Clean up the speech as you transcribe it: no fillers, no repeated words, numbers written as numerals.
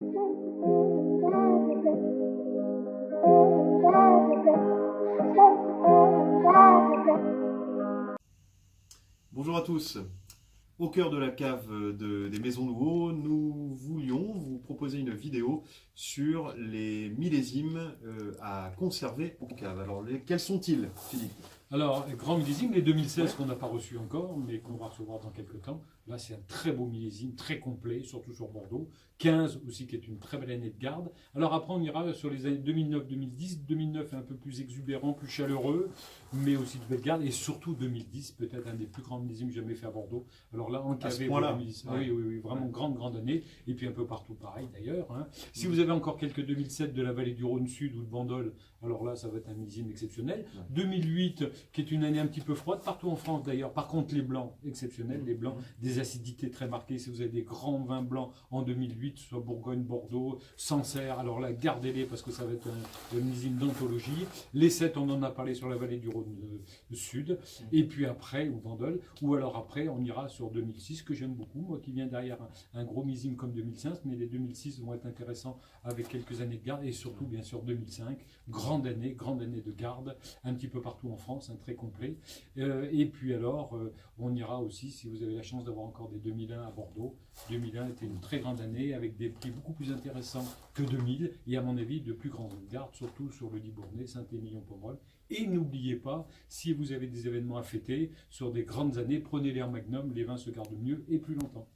Bonjour à tous. Au cœur de la cave des Maisons Nouveau, nous voulions vous proposer une vidéo sur les millésimes à conserver en cave. Alors, quels sont-ils, Philippe? Alors, grand millésime, les 2016 qu'on n'a pas reçus encore, mais qu'on va recevoir dans quelques temps. Là, c'est un très beau millésime, très complet, surtout sur Bordeaux. 15 aussi, qui est une très belle année de garde. Alors après, on ira sur les années 2009-2010. 2009 est un peu plus exubérant, plus chaleureux, mais aussi de belle garde. Et surtout 2010, peut-être un des plus grands millésimes jamais fait à Bordeaux. Alors là, encavé, Ouais. oui, vraiment grande année. Et puis un peu partout pareil d'ailleurs. Hein. Si vous avez encore quelques 2007 de la vallée du Rhône Sud ou de Bandol, alors là, ça va être un millésime exceptionnel. Ouais. 2008, qui est une année un petit peu froide, partout en France d'ailleurs. Par contre, les blancs, exceptionnels, les blancs, des acidités très marquées. Si vous avez des grands vins blancs en 2008, soit Bourgogne, Bordeaux, Sancerre, alors là, gardez-les parce que ça va être un millésime d'anthologie. Les 7, on en a parlé sur la vallée du Rhône Sud. Et puis après, ou Bandol, ou alors après, on ira sur 2006, que j'aime beaucoup, moi qui viens derrière un gros millésime comme 2005, mais les 2006 vont être intéressants avec quelques années de garde, et surtout, bien sûr, 2005, grande année de garde, un petit peu partout en France, très complet. Et puis alors, on ira aussi, si vous avez la chance d'avoir encore des 2001 à Bordeaux. 2001 était une très grande année avec des prix beaucoup plus intéressants que 2000 et à mon avis de plus grandes gardes, surtout sur le Libournais, Saint-Émilion-Pomerol. Et n'oubliez pas, si vous avez des événements à fêter sur des grandes années, prenez-les en magnum, les vins se gardent mieux et plus longtemps.